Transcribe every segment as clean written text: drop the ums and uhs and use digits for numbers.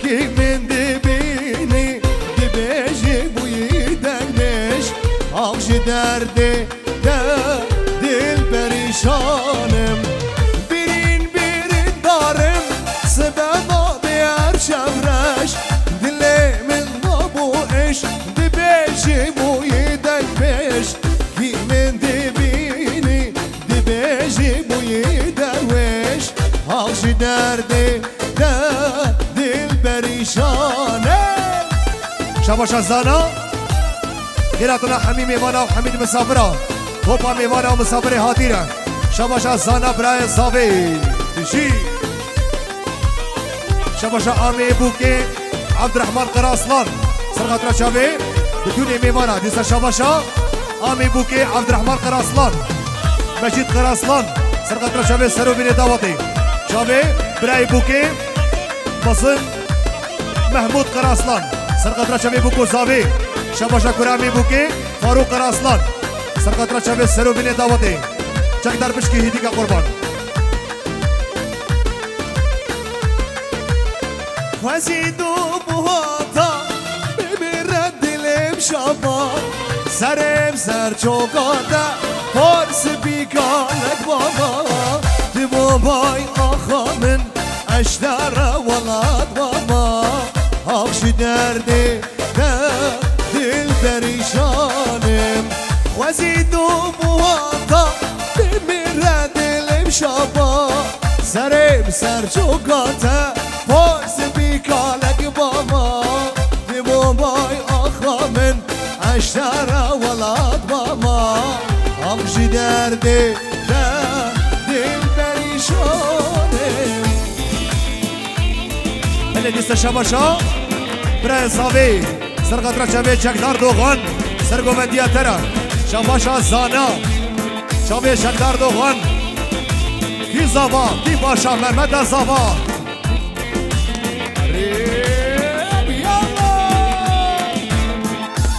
من دبینی دبیجی بوی دنش آخش درده دل پریشانم برین دارم سبب بیار شبرش دل من بابوش دبیجی بوی دنش کی من دبینی دبیجی بوی دروش آخش درده دل پریشانه شباش از زانا گیراتونا حمی میوانا و حمید مسافره توپا میوانا و مسافره حاضره شباش از زانا برای صافی بشی شباش آمی بوکی عبدالرحمن قراسلان سرغطرة شابي بدوني میوانا دیسا شباشا آمی بوکی عبدالرحمن قراسلان مجید قراسلان سرغطرة شابي سرو بینی داوطی شابي برای بوکی بصن محمود قراسلان سرقطرة شبي بوكو زابي شباشا كرامي بوكي فاروق قراسلان سرقطرة شبي سرو بني داوتي چقدر بشكي هيديكا قربان وزيدو بوهاتا بمرد دلم شابا سرم سر چوكاتا فارس بيكالك بابا دي باباي آخا من اشتر ولاد بابا آخش درده دل پریشانم وزیدو بواتا بمیره دلم شابا سرم سر چوکاته پارس بیکالک بابا دی بابای آخا من اشتر ولاد بابا آخش درده دل پریشانم هلی دیست شباشا برای صافی سرقطرة شبه چکدار دوغان سرگومندیه تره شباشا زانا شبه چکدار دوغان کی زاوا کی باشا محمد زاوا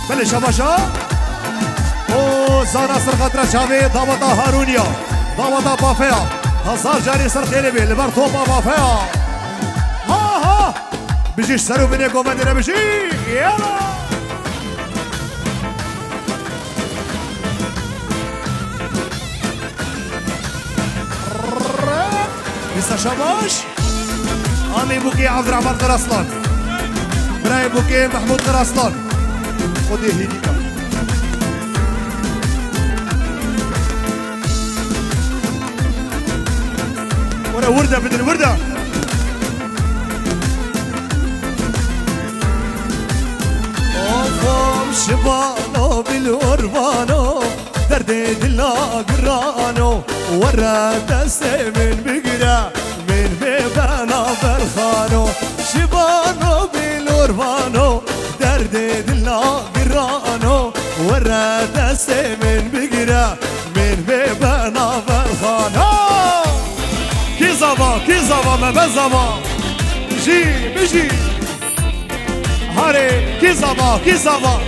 بله شباشا او زانا سرقطرة شبه دامتا هارونیا دامتا بافیا هزار جاری سرخیلی بی لبر توپا بافیا بشيش سرو بني قومندنا بشي يلا لسه شباش آمي بوكي عبد الرحمن قراسلان براي بوكي محمود قراسلان خدي هيديكا ورا وردة بدل وردة شبانو بالوربانو درد دلا قرانو ورا دستي من بقرا من بيبانا برخانو شبانو بالوربانو درد دلا قرانو ورا دستي من بقرا من بيبانا برخانو كي زبا ما بزبا بجي هاري كي زبا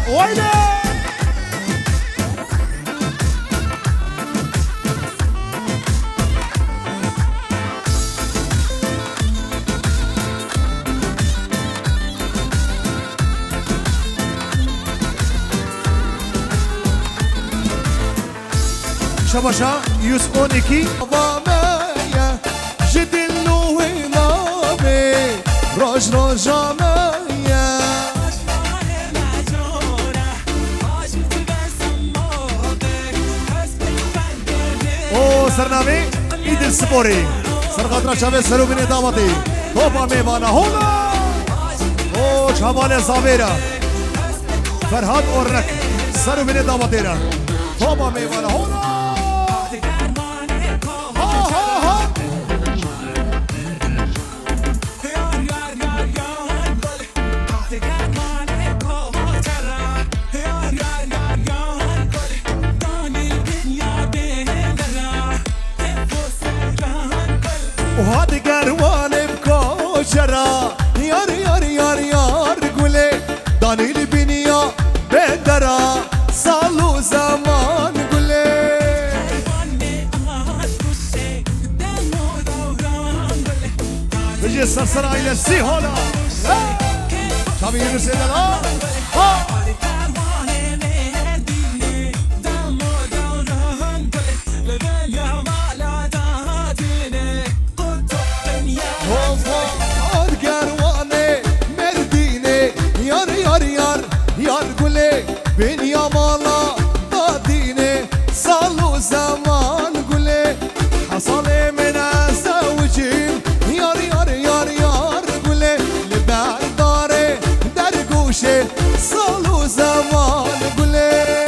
ويلي شباشا يوسفونيكي ضامية جدلو وضامي روج روجامية او سرنامي ايد السبوري سرقطرة شبه سرو بني دامتي توبا ميمانا هولا او شمال زابيرا فرهاد اورنك سرو بني دامتينا توبا ميمانا هولا وهاد قروان بكوشرا يار يار يار يار قولي داني البنيا بدرا صالو زمان قولي بيجي السرسر ailesi hola Şabi Yunus Edela Yar gule bin yamala dadine salu zaman gule hasale mena zawcim yar yar yar yar gule liberdare derguşe salu zaman gule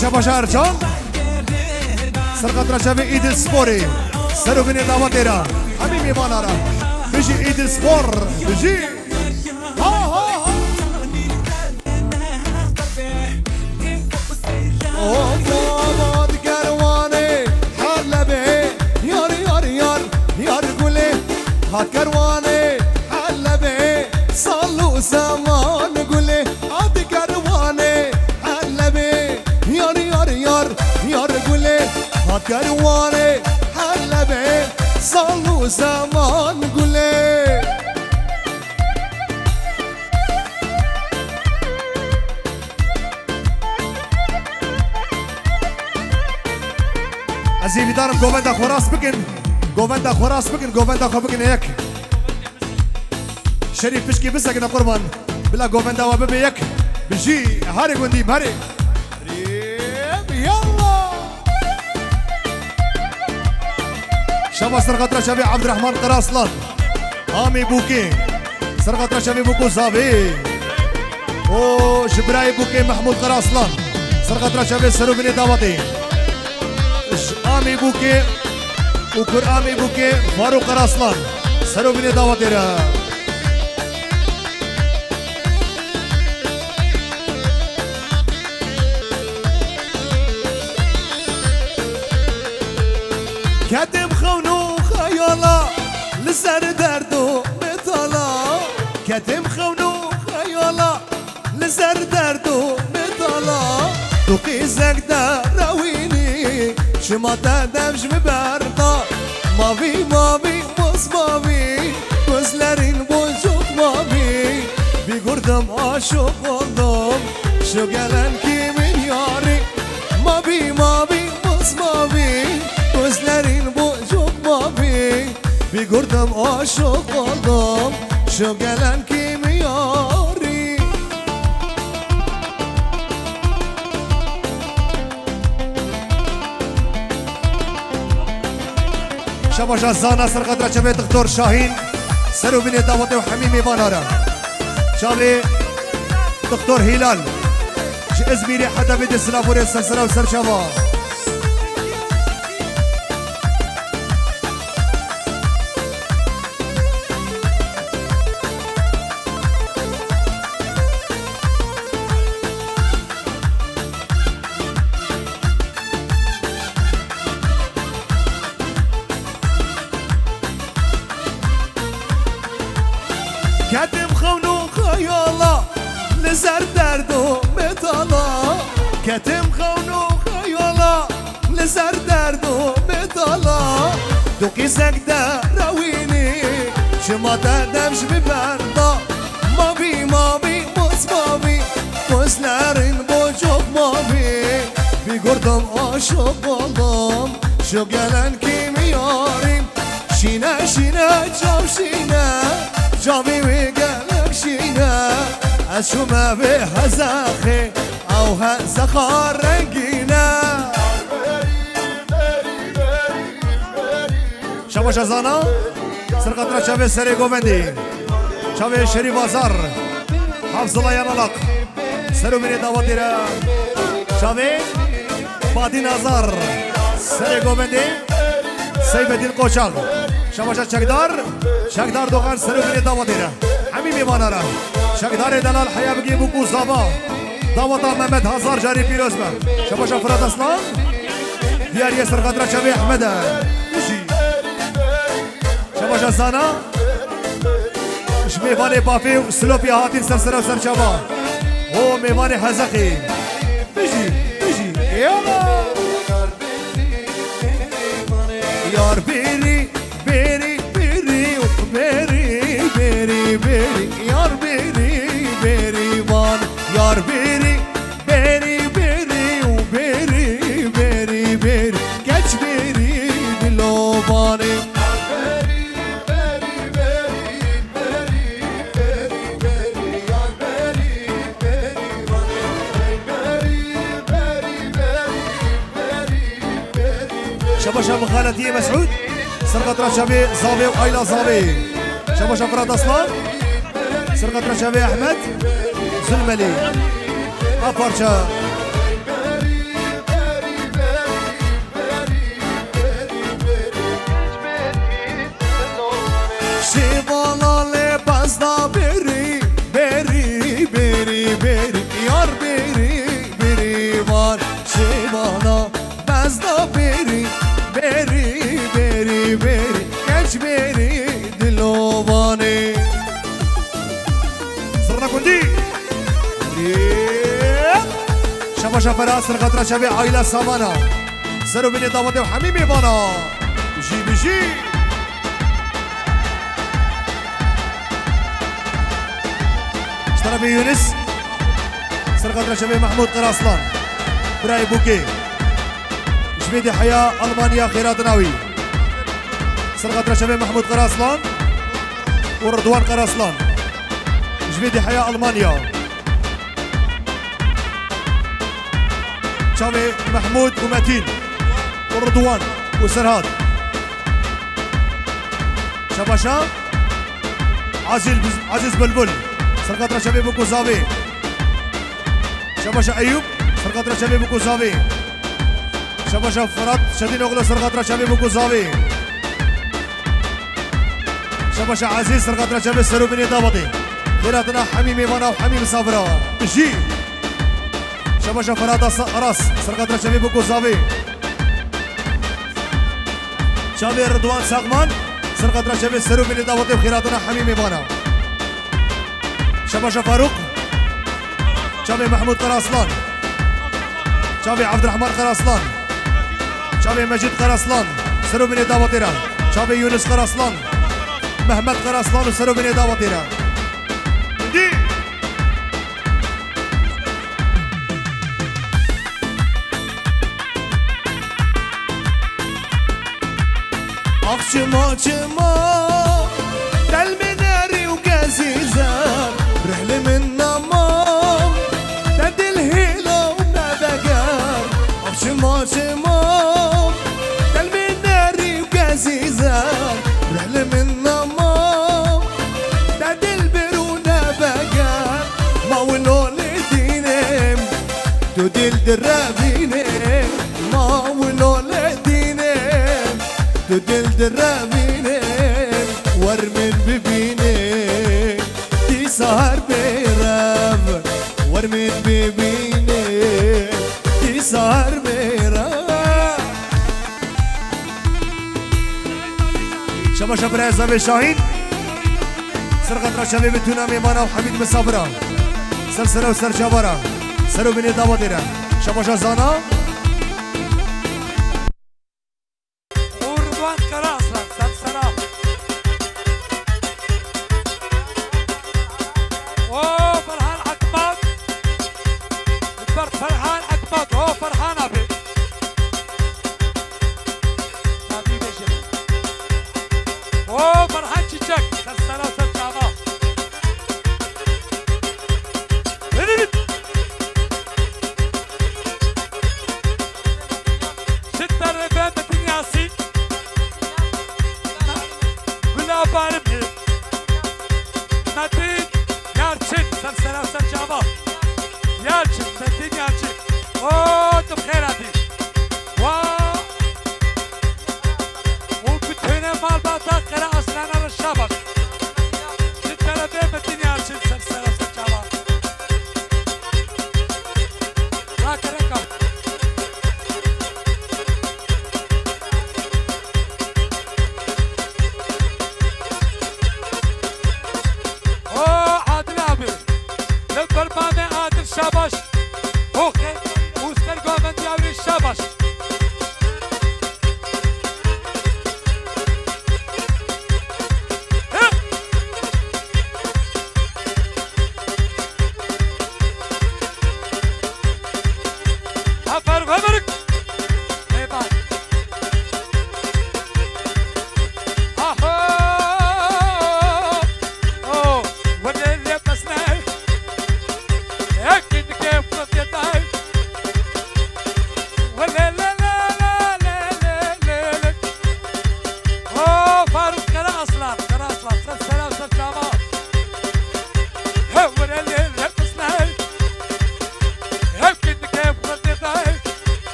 شبا شهرچان سرقت رشوی ایدل سپوری سرو بینی دعوت ایران همین میوان آرا بجی ایدل سپور بجی ها ها ها آباد کروانه حلبه یار یار یار یار گله هات کروانه حلبه سالو زمان گله هات کروانه Yar yar yar yar gule hat karwane hallabe sallu zaman gule Aziz vidarım govenda khoras bikin govenda khoras bikin govenda khobikin ek Şerif pişki bisakin kurban bila govenda wa bebe ek biji hari gundi hari شبا سرقت رشوی عبدالرحمن قراسلان آمی بوکی سرقت رشوی بوکو زاوی و جبرای بوکی محمود قراسلان سرقت رشوی سرو بینی دعوتی آمی بوکی و کر آمی بوکی فاروق قراسلان سرو بینی دعوتی را کتم خونو خیالا لسر دردو متالا کتم خونو خیالا لسر دردو متالا تو قیزک در روینی شما تدمش ببردا ماوی ماوی مز ماوی gözlerin boncuk mavi bir gördüm aşık oldum şu gelen kimin yari mavi mavi mız mavi gözlerin boncuk mavi bir gördüm aşık oldum şu gelen kimin yari شباش الزانة سرقت رجبي دكتور شاهين سرو بني دعوتي وحميمي بانارا شابي دكتور هلال ازميري حدا بدي سلافوري السلسلة وسر شباب كتم خونو خيالا لزر دردو متالا كتم خونو خيالا لزر دردو متالا دوكي سكدا رويني شما تدمش ببردا ماوي ماوي مز ماوي gözlerin boncuk mavi bir gördüm aşık oldum şu gelen kimi yarim şine şine cav şine جابي قلب شينا أشوما بهزاخي أو هزخار رقينا شابا شازانا سرقتنا شابي سري قومندي شابي شريف وزار حفظ الله ينالق سرو مني داواتيرا شابي بادي نازار سري قومندي سيف الدين قوشاق شابا شاكدار شاكدار دوغان سرو مني داواتيرا حمي ميوانا را شاكدار دلال حيا بگی بکو زابا داوطا محمد هزار جاری پیروز با شباشا فراد اصلان دیار یسر قدرة شبی احمد شباشا زانا اش میوان بافی و سلوپی هاتین سرسر و سرچابا او میوان حزقی بجی یالا یار بیری بیری بیری بیری بیری بیری یار بیری بیری وان یار بیری بیری بیری و بیری بیری بیری گچ بیری دلوبانی شباشا مخالتي مسعود سرقة رشابي زابي وأيلا زابي شباشا فراد أصلان سرقة رشابي أحمد زلملي أبارشا شيبالا لباس دا بيري بيري بيري بيري يار بيري بيري وان شيبالا باس دا بيري بيري بيري بيري كاش بيري دلوباني صرنا كندي شباشا فراس سرقة رشابي عائلة سامانا سرو بني داوطي وحميمي بانا بجي بجي اشترى يونس سرقة رشابي محمود قراصلان براي بوكي جبيدي حياة ألمانيا خيرات ناوي سرقة رشابي محمود قراصلان ورضوان قراصلان جبيدي حياة ألمانيا شابي محمود ومتين ورضوان وسرهاد شباشا عزيز بلبل سرقة رشابي بوكو زاوي شباشا أيوب سرقة رشابي بوكو زاوي شباشا فرات شدين أغلى سرقة رشابي بوكو زاوي شباشا عزيز سرقة رشابي سرو بني دابطي خيراتنا حميمي وانا وحميم صابرا جي شباشا فرات راس سرقة رشابي بوكو زاوي شابي رضوان ساقمان سرقة رشابي سرو بني دابطي خيراتنا حميمي وانا شباشا فاروق شابي محمود قراصلان شابي عبد الرحمن قراصلان شابي مجيد قراصلان سرو بني داوطيرا شابي يونس قراصلان محمد قراصلان وسرو بني داوطيرا دي أخشما شما دل مناري وقزيزان رحلة من نمام تدل هيلا ونبقار أخشما شما دل مناري وقزيزان رحلة من نمام تدل برونا بقار ما ولولدينم تدل درابينم ما ولولدينم تدل درابينم ورمن ببينم دي سهر بيرام ورمن ببينم دي سهر بيرام شبا شبرا زاوي شاهين سرقة رشابي بتونا ميمانا وحميد مسافرة سرسرة وسر جابرة سرو بني داوطيرا شبا شازانا مال باتا قراءة سنانا للشبك ستة لديه باش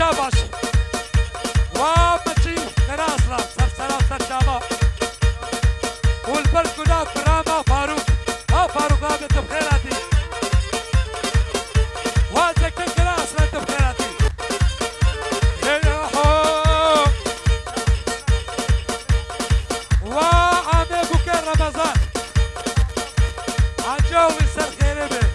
شاباش ومجي كراسلا سرسرا سرشابا والبرد كنا كراما فاروق فاروق غابت بخيراتي وازك كراسلا بخيراتي وعامي بوكر رمضان عجوي سر خيري بي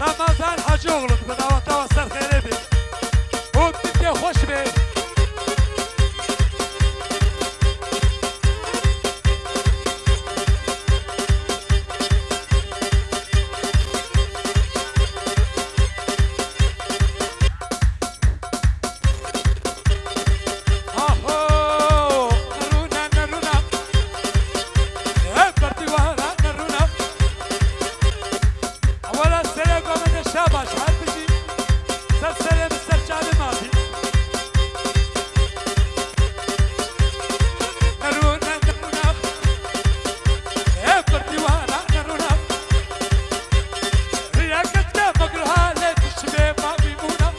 رمضان حاجة غلط بدأ توصل خيري بي وبتبكي خوش بي شاباش هل بجي سلسلة بالسرجال ماضي نرونا نرونا بردي وانا نرونا رياكتنا مقرها ليت الشباب ما بيمونا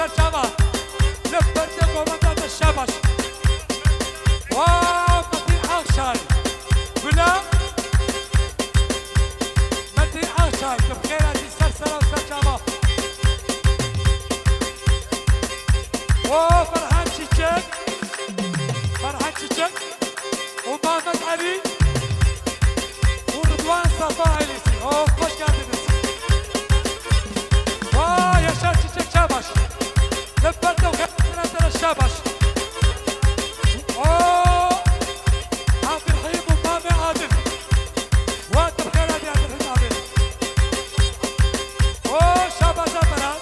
سرچاوا لبرد قومنده شاباش واو متين عشاي بلا متين عشاي بخير دي سرسرة وسرچاوا واو فرحان چيچك ومحمد علي ورضوان صفا عليسي اوه خوش geldiniz vay Yaşar Çiçek Çağbaş Lebberde وخيرنا Şabaş اوه عبد الرحيم ومامي عادل وانت بخير يا عبد الرحيم عادل اوه شاباش أبراد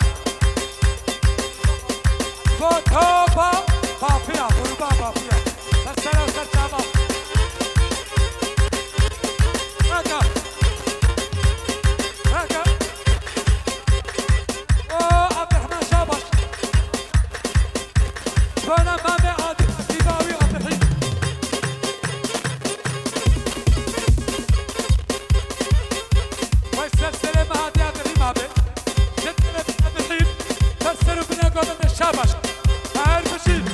فوتوبا بابيا غربا بابيا سرسرة وسرچاوا فانا مامي عادل سيباوي عبد الرحيم ويسلسل مهدي عبد الرحيم ابي جدنا عبد الرحيم سلسلوا بنا قومنا الشابش هاي المشيد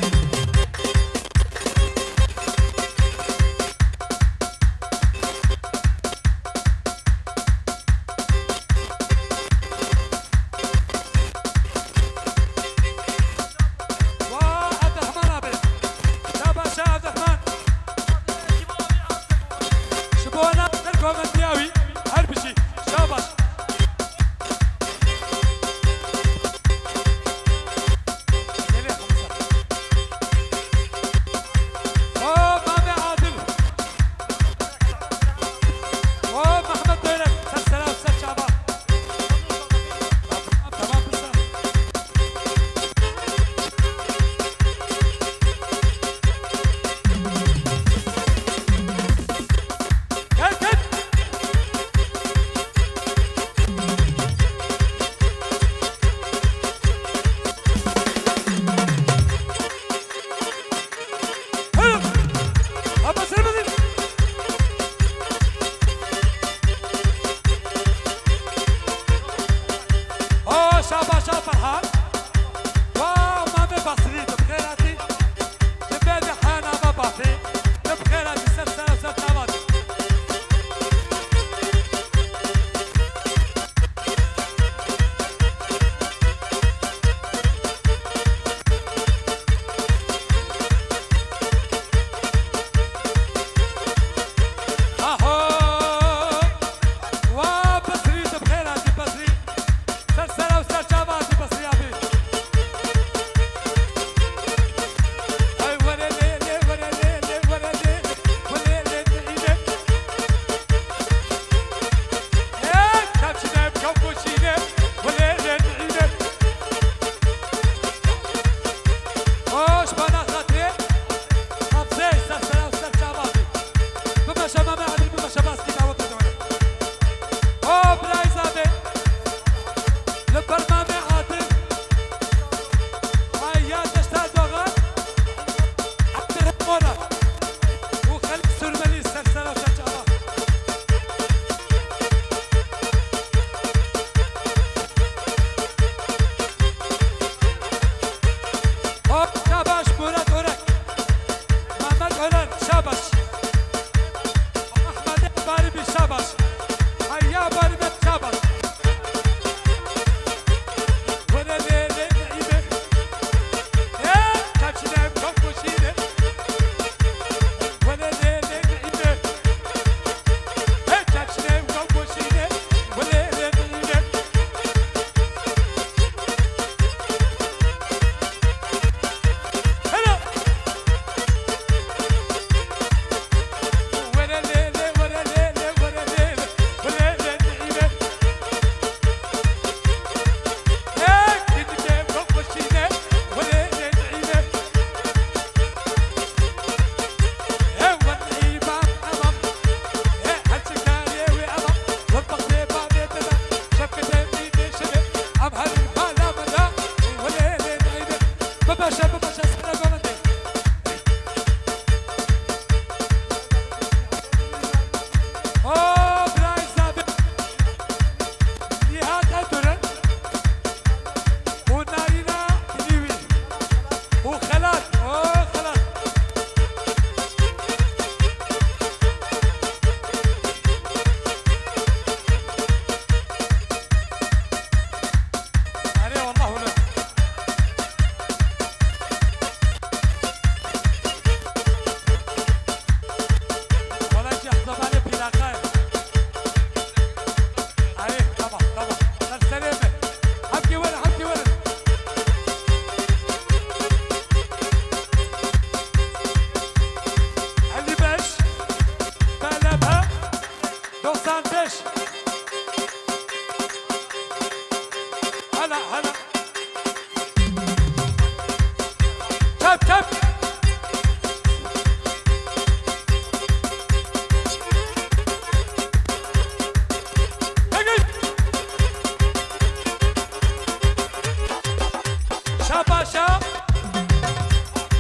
شاباشا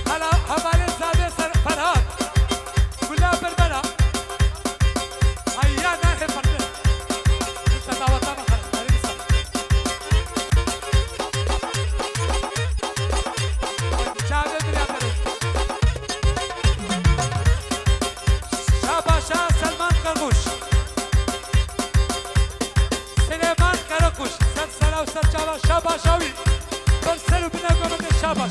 هلا حمالي زادة سر فرهاد كلها برمنا هيا ناهي فرده لسه دعوتنا خلص هذه لسه شابه دريا كرو شاباشا سلمان قرقوش سليمان كرقوش سلسلة وسلسلة شاباشاوي برسلوا بنا قومة الشاباش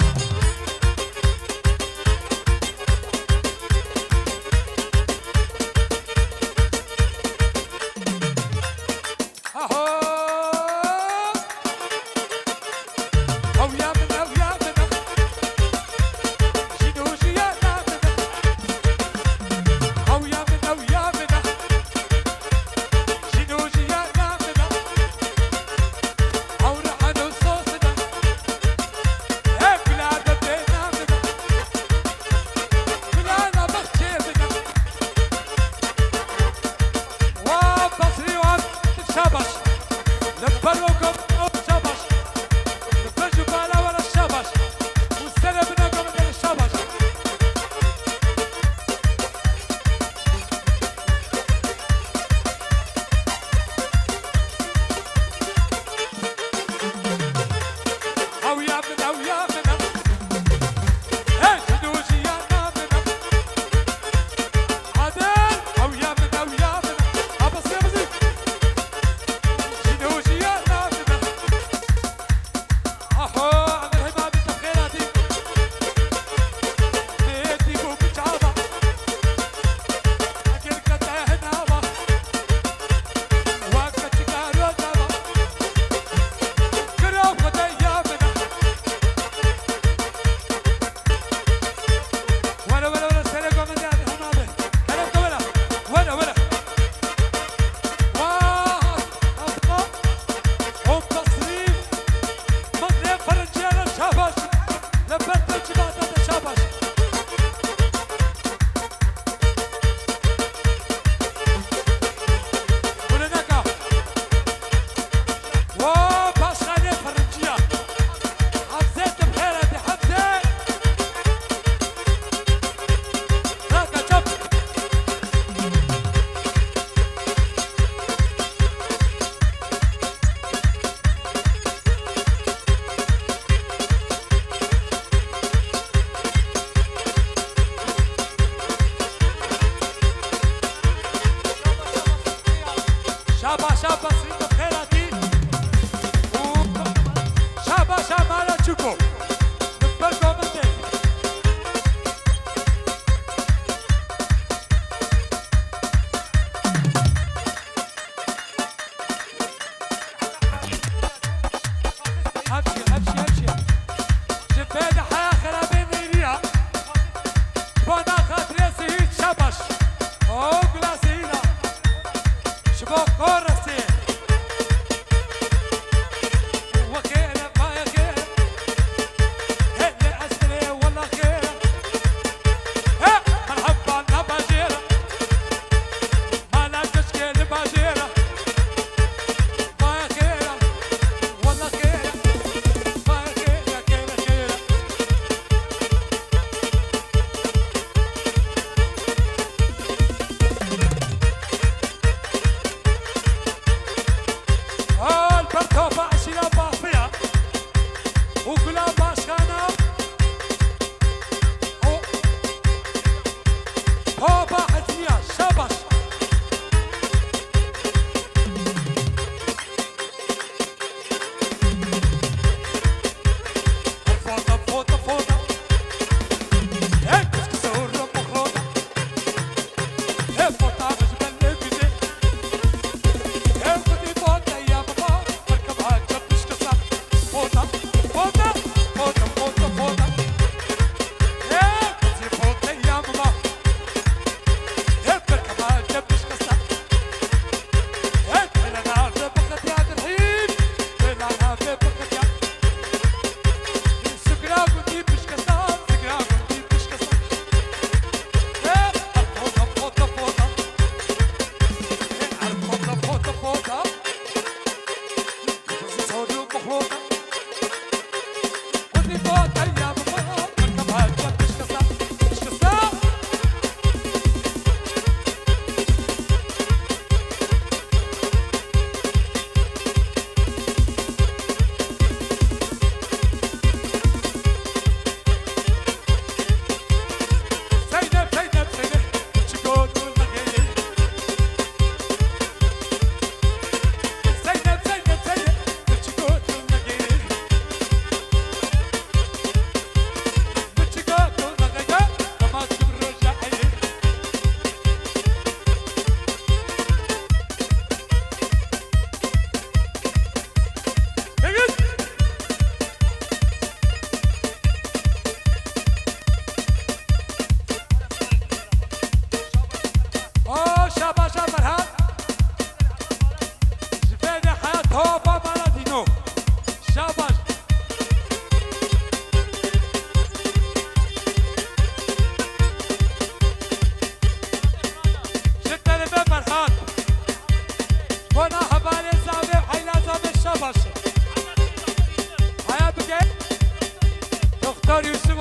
مختار يوسف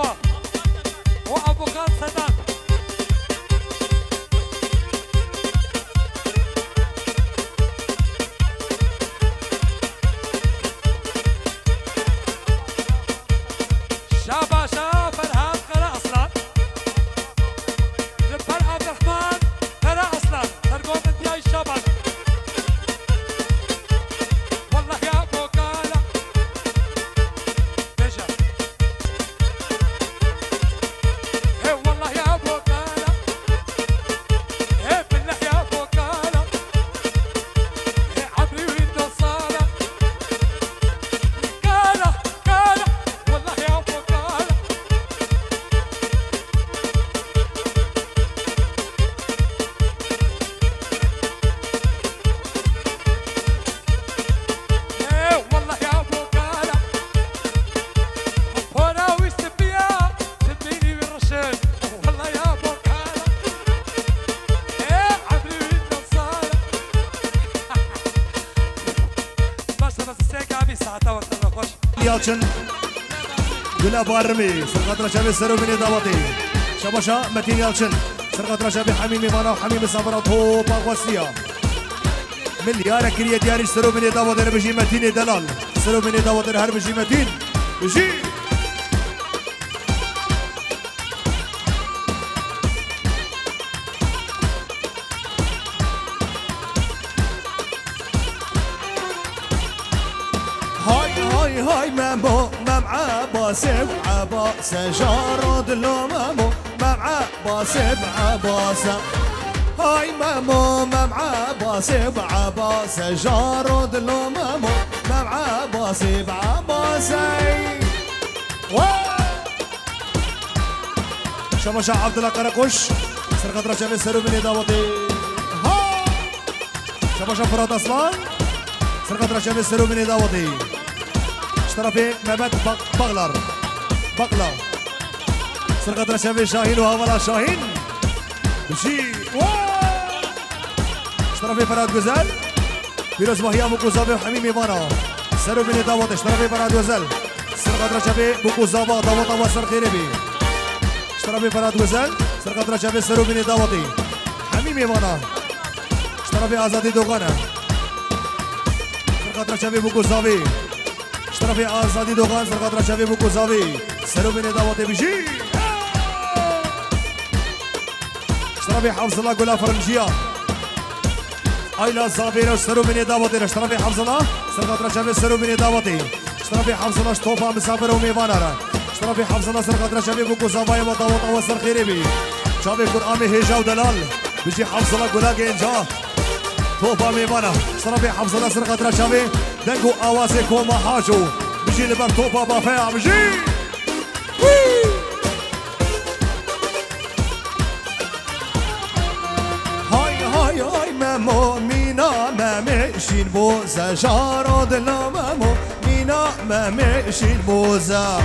وابو خالد سداد شابا شاف الهاب قرا اصلا جبار عبد الرحمن قرا اصلا ترقوم انتياي شابا والله يا ابو قاله بيجا ايه والله يا ابو قاله ايه بالله يا ابو قاله ايه عمري وين صاله قاله قاله والله يا ابو قاله ايه والله يا ابو قاله وانا ويستبيا تبيني بالرشاد والله يا ابو قاله ايه عمري وين صاله بس الساقع ابي ساعه وتنخش Yalçın Gülab Armi Sırkatra Şabi Serubini Davati Şabaşa Metin Yalçın Sırkatra Şabi Hamimi Mana Hamimi Sabra Topa Gwasiya Milyara Kiriye Diyariş Serubini Davati Biji Metin Delal Serubini Davati Her Biji Metin Biji هاي مامو مام عباس عباس جارود لو مامو مام عباس عباس هاي مامو مام عباس عباس جارود لو مامو مام عباس عباس شباشا عبد الله قرقش سرقت رشاوي سرو من داوتي ها شباشا فرات اصلان سرقت رشاوي سرو من داوتي اشترفي مبات بغلر بغلا سرقت رشاوي شاهين وهولا شاهين بشي اشترفي فراد غزال فيروز وهي مكوزابي وحميمي فانا سرو من داوت اشترفي فراد غزال سرقت رشاوي مكوزابا داوت وسر خيربي اشترفي فراد غزال سرقت رشاوي سرو من داوتي حميمي فانا اشترفي ازادي دوغانا سرقت رشاوي مكوزابي اشترفي آزادی دوغان سرقت رشاوی بوکوزاوی سرو بین دعوت بشی اشترفي حفظ الله قلا فرنجية آيلا زابير سرو بين دعوتي اشترفي حفظ الله سرقت رشاوي سرو بين دعوتي اشترفي حفظ الله شطوفا مسافر وميفانا اشترفي حفظ الله سرقت رشاوي بوكوزاوي ودعوت وسر خيربي شافي قرآن هيجا ودلال بيجي حفظ الله قلا جنجا توفا ميفانا اشترفي حفظ الله سرقت رشاوي دنگو آوازه کوما حاجو بيجي لبر توفا بافيا بيجي هاي مامو مينا ما مشين بوزا جارود لا مامو مينا ما مشين بوزا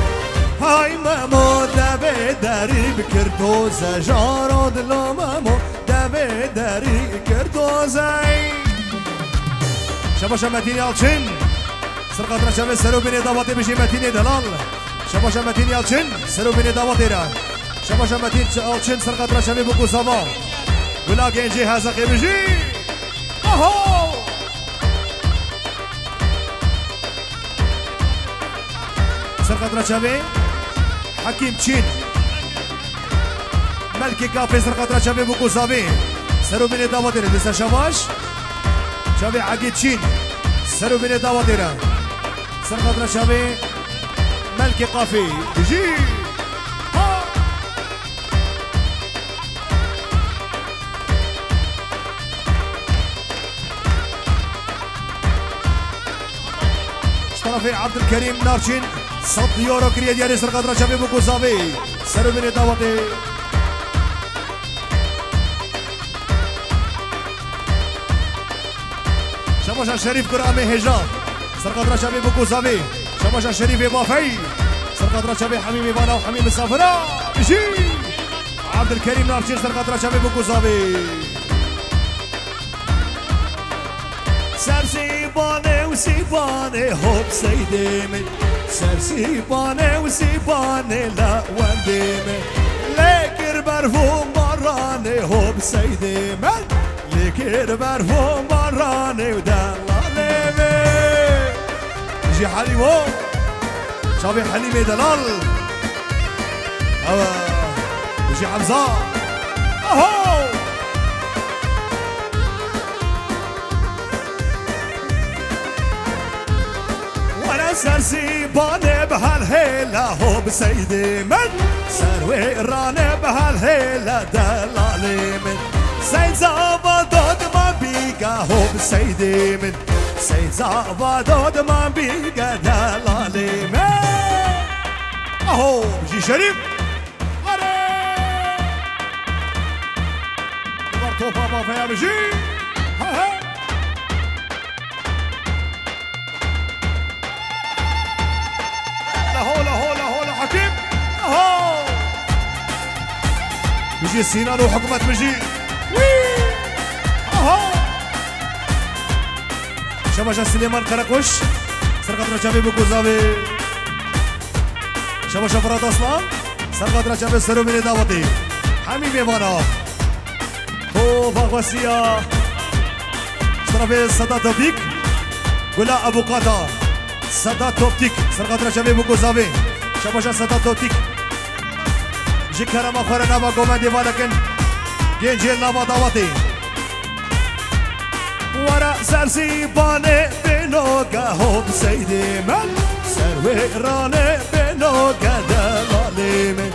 هاي مامو دبي داري بكرتوزا جارود لا مامو دبي داري كرتوزا شباشا متين يالچن سرقت رشاوي سرو بين دعوتي بشي متين دلال شباشا متين يالچن سرو بين دعوتي را شباشا متين يالچن سرقت رشاوي بوكوزاوا ولا جنجي هذا بيجي اهو سرقت رشاوي حكيم تشين ملكي كافي سرقت رشاوي بوكوزاوي سرو بين دعوتي لسه شباش شاوي عقيد تشين سرو بين دعوتي را سرقت رشاوي ملكي قافي بيجي اشترفي عبد الكريم نارشين صد يورو كريا ديالي سرقت رشاوي بوكوزاوي سرو بين دعوتي شباشا شريف قرامي هجا سرقت رشاوي بوكوزاوي شباشا شريف بافي سرقت رشاوي حميمي بانا وحميم السافرة بيجي عبد الكريم نارشين سرقت رشاوي بوكوزاوي سرسيباني وسيباني هوب سيدي من سرسيباني وسيباني لا وندي من لكر برفو مراني هوب سيدي من لكر برفو مراني ودلالي من يجي حليمو شافي حليمي دلال يجي حمزة اهو سرسيباني بهالهيلة هو بسيدي من سروي راني بهالهيلة دلالي من سيد زابدود ما بيقى هو بسيدي من سيد زابدود ما بيقى دلالي من اهو بجي شريف كبر بابا فيا بجي حكيم اهو بيجي سينان وحكمة بيجي اهو شباشا سليمان كراكوش سرقة رجابي بوكوزابي شباشا فراد اصلان سرقة رجابي سروميني داوتي حميمي مانا هو باغوسيا شرفي صدا توبيك قولا ابو قاتا صدا توبتيك سرقة رجابي بوكوزابي شباشا صدا توتيك جي كرما خورنا با قومندي ولكن جنجيل نابا داوتي ورا سرسيباني بنوغا هوب سيدي من سروي راني بنوغا دلالي من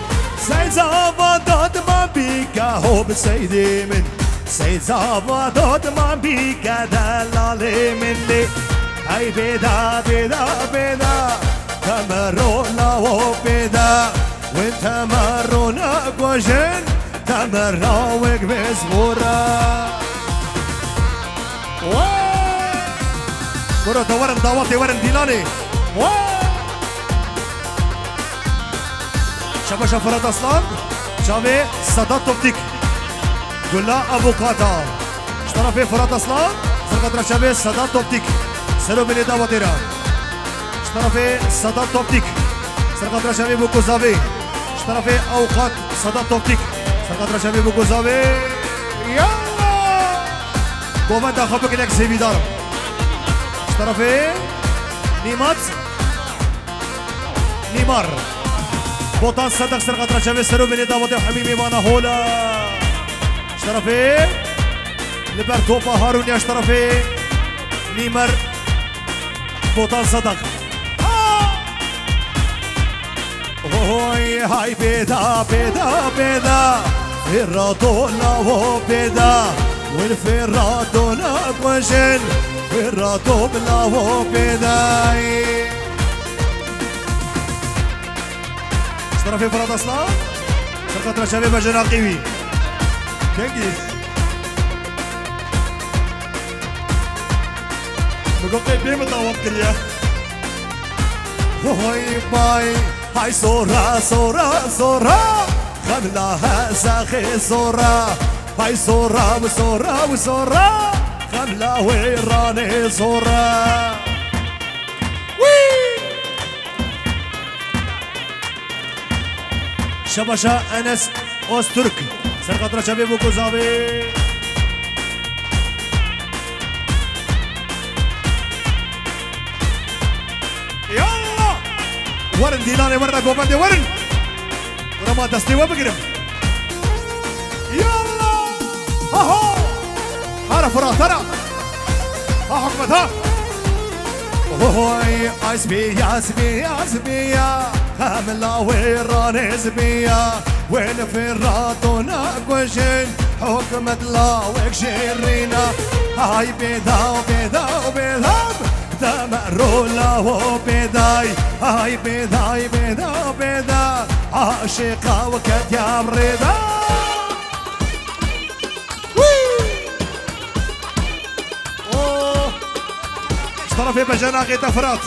سيد زابدود ما بيكا هوب سيدي من سيد زابدود ما بيكا دلالي من لي هاي بيدا بيدا بيدا تمرونا وبدا وانت مرونا قوجن تمراوك بزبورا كرة دورن داوتي ورن ديلاني شباشا فراد اصلان شامي صدات توبتيك قلا ابو قاتا اشترى فراد اصلان سرقة شامي صدات توبتيك سلو بني داوتي را اشترى صدات توبتيك سرقة شامي بوكوزافي اشترى اوقات صدات توبتيك سرقة شامي بوكوزافي يلا قومن دا خبك انك سيبي دار اشترى نيمات نيمار بوطان صدق سرقة شامي سلو بني داوتي وحبيبي مانا هولا اشترى لبرتوبا هاروني اشترى نيمار بوطان صدق هوي هاي بيدا بيدا بيدا فرادونا وبيدا والفرادونا قوشن فرادونا وبيدا اشترى في فراد اصلا سرقة شباب جناقيوي كنجيز بقول بيم دعوت كريا هوي باي هاي صورة صورة صورة خملها ساخي صورة هاي صورة وصورة وصورة خملها ويراني صورة شباشا أنس أوسترك سرقة شباب وكوزابي ورن ديلاني ورن قومندي ورن ورما دستي وبقرب يلا اهو هارا فرا ترى ها حكمتها هوي اسبيا اسبيا اسبيا خاملا ويراني اسبيا وين فراتنا قوشن حكمت لا وكشرينا هاي بيدا بيدا بيدا تمرولا وبداي هاي بداي بدا بدا عاشقة وكت يا مريدا اشترى في بجناقي تفرات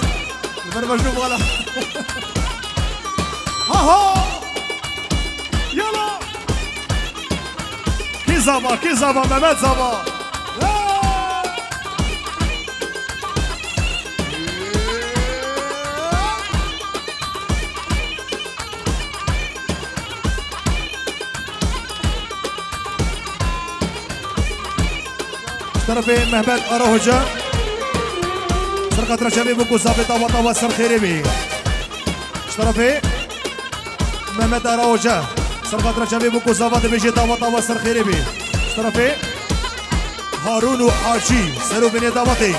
المجنوب غلا ها يلا كي زابا ممات زابا طرفي مهبت أروهجة سرقة رشابي بكو صابطة وطوة سرخيري بي طرفي مهبت أروهجة سرقة رشابي بكو صابطة بيجي طوة سرخيري بي طرفي هارون وحاجي سرو بني داوتي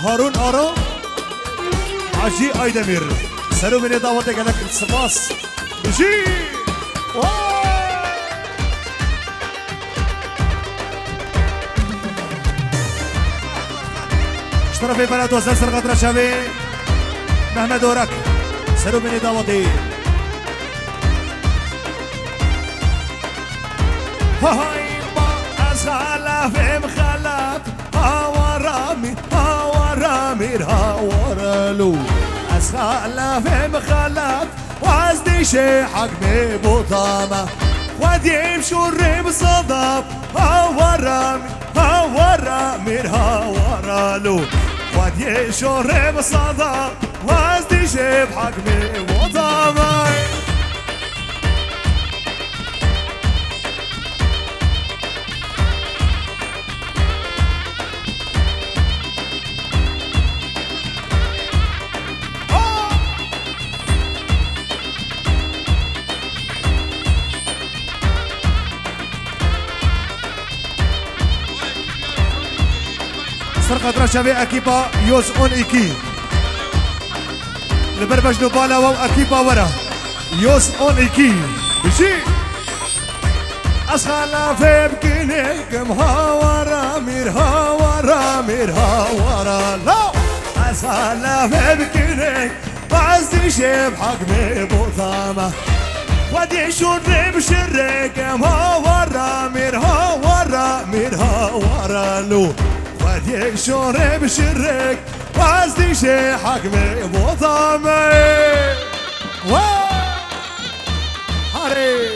هارون أرو حاجي أيدمير سرو بني داوتي قالك سباس بيجي اشترى في بلد وزن سرقة رشابي محمد ورك سرو بني داوتي هاي ما أسخلف مخلف هاورامي هاورالو أسخلف مخلف وازدي شيحك ببطامة ودي مشوري بصدف هاورامي هاورالو ودي شوري بصدف وازدي شيحك ببطامة سرقة رشابي أكيبا يوز أون إيكي لبربج نوبالا واو أكيبا ورا يوز أون إيكي بشي أسخلا في بكينيكم هاورا مير هاورا لا أسخلا في بكينيك بعزي شيب حق ببطامة ودي شوري بشريكم هاورا مير هاورا لو ودي شوري بشريك وازدي شي حكمي بوطامي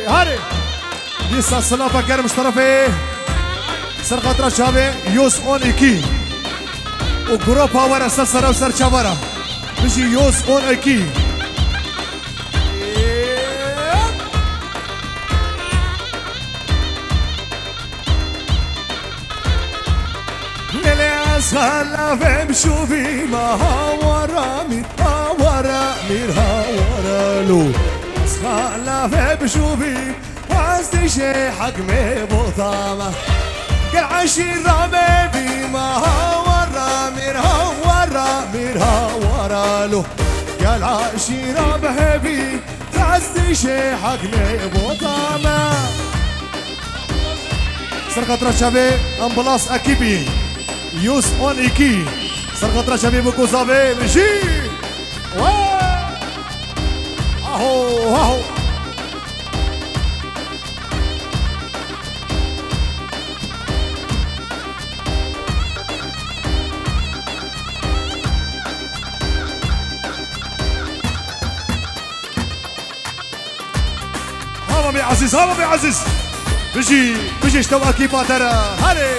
هاري لسه الصلافة كان مشترفي سرقة رشابي يوس اون ايكي وجروب هاورا سلسلة وسر شابرا بيجي يوس اون ايكي أسخلا في بشوفي ما هاورامي هاورالو أسخلا في بشوفي وازدي شي حكمي بطامة قل عشير ربيبي ما هاورامي هاورالو قل عشير ربيبي وازدي شي حكمي بطامة سرقة رشابي أمبلاس أكيبي يوس اون ايكي سرقة رشابي بكو صابي مشي اهو هذا بعزيز بيجي اشتوى اكيبا ترى هاري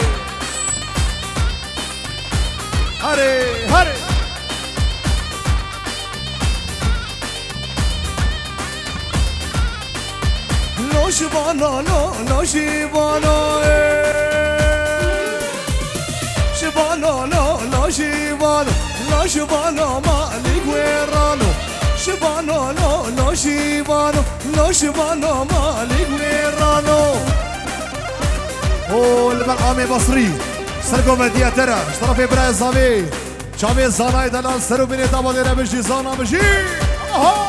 لو شبانو لو شبانو شبانو لو شبانو مالك ويرانو شبانو لو شبانو مالك ويرانو والمقامي بصري سرقو مدية ترى اشترى في براي الزامي شامي الزاناي دلال سرو بني تابالي ربشي زانا بشي اهو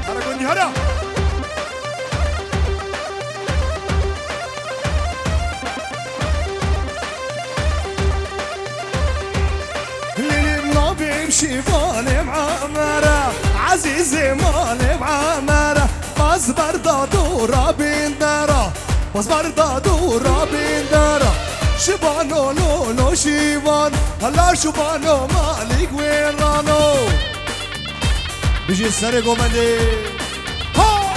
هرا كندي هرا ليلي منابي بشيفاني معمرة عزيزي مالي معمرة بس بردا دورا بين دارا بس بردا دورا بين دارا شبانو لو شيبان هلا شبانو مالك وين رانو بيجي السرقو مندي ها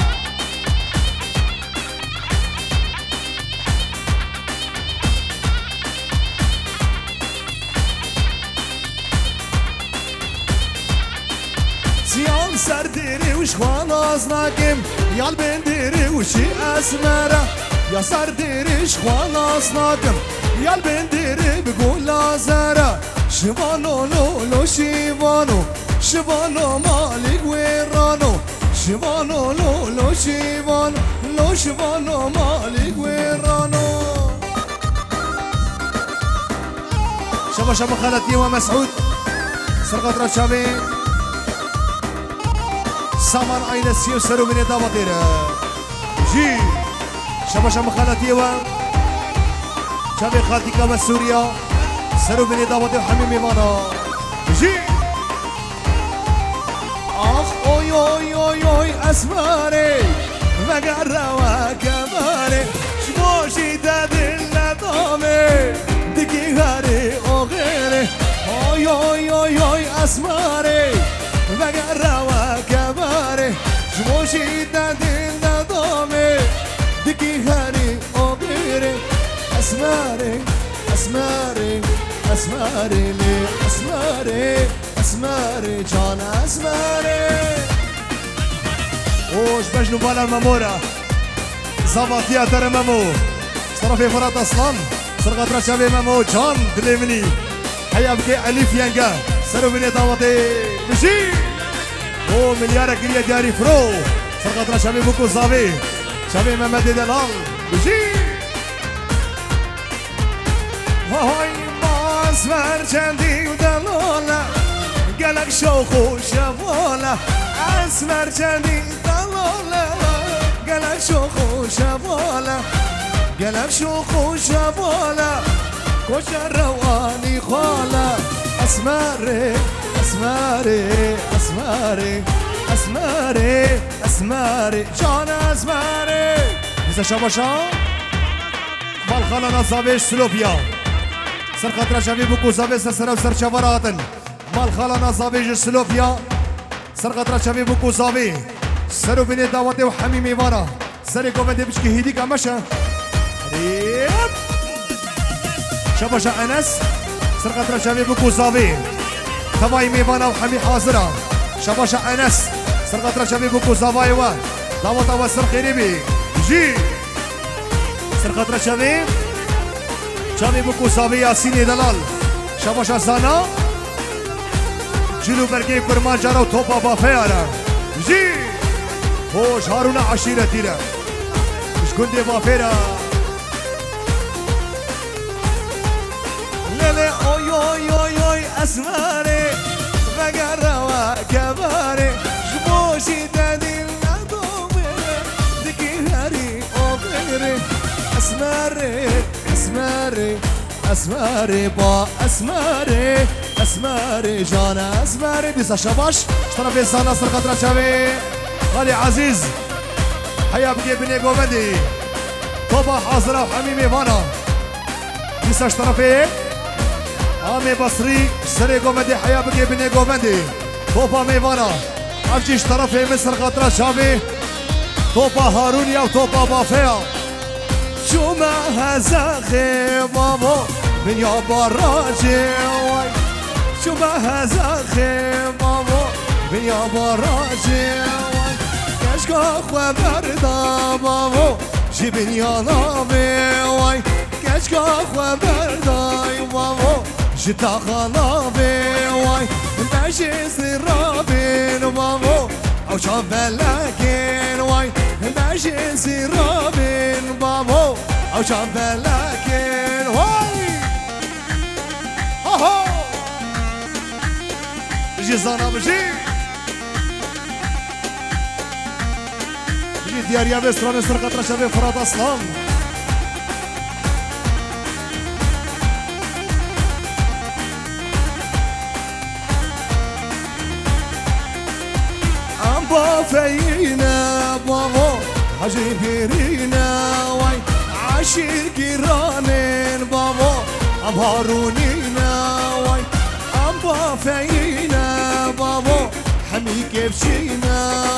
زيان سرديري وشخوان أصناكم يال بنديري وشي أسمرة يا سرديري شخوان أصناكم يال بنديري بقول لازرة شبانو لولو شيبانو شبانو مالك ويرانو شبانو لولو شيبانو لو شبانو مالك ويرانو شبا شبا خالتي ومسعود سرقة رشابي سامان عين السيو سرو من دابطير جي شبا شبا خالتي و شبا خالتي كما سوريا سرو من دابطير حميمي مانا جي آخ اوي اوي اوي اوي اسماري مقروا كماري شموشي تدل دامي دكي غاري او غيري اوي اوي اوي اوي اسماري مقروا كماري شموشي تدل دامي دكي غاري او غيري اسماري اسماري اسماري لي اسماري اسماري جان اسماري وش بجنو بالا المامورة زبطية ترى مامو صرفي فرات اصلا سرقة رشابي مامو جان دليمني حيا بكي اليف يانجا سرو بني داوطي بشي او مليارة كريا دياري فرو سرقة رشابي بوكو زابي شابي مامدي دلال بشي هاي ما اسمر جندي ودلالة قالك شوخو شافولا اسمر جندي دلالة قالك شوخو شافولا قالك شوخو شافولا كوشا رواني خالا اسمري اسمري اسمري اسمري اسمري جان اسمري إذا شباشا مالخالا نصابيش سلوفيا سرقة رشابي بوكو زابي سرسرة وسر شفراتن مالخالا نصابيش سلوفيا سرقة رشابي بوكو زابي سرو بني داوتي وحميمي وانا سري كومندي بشكي هيديك امشا ريب شباشا انس سرقة رشابي بوكو زابي تباي ميوانا وحمي حاضرة شباشا انس سرقة رشابي بوكو زابي و داوتا وسر قريبي جي سرقة رشابي شابي بوكو زابي ياسيني دلال شباشا زانا جلو برقي كرمان جارو توبا بافيارا جي هوش هارونا عشيرتي را مش كندي بافيرا ليلي اوي اوي اوي اوي اسماري بقروا كباري جموشي تدل دومي دكي هاري اوبيري اسماري اسماري اسماري با اسماري اسماري جان اسماري ديسا شباش اشترى زانا سرقة رشابي غالي عزيز حيا بقي بني قومدي طبع حاضرة وحميمي فانا ديسا اشترى آمي بصري سري قومدي حيا بقي بني قومدي طبع ميفانا افجي اشترى من سرقة رشابي طبع هارونيا وطبع بافيا شو ما هذا خيبابو من يا براجي شو ما هذا خيبابو من يا براجي كشكا خبردا بابو جبن يا نابي كشكا خبردا بابو جتا خلابي ماشي سرابين بابو او شابلاكين ماشي سرابين بابو او شابلاكين هو بجي زانا بجي بجي دياريا بستران سرقة رشابي فرات اصلا بافينا بابو حجي بيرينا واي عشير كيرانين بابو أبهارونينا واي بافينا بابو حمي كيف شينا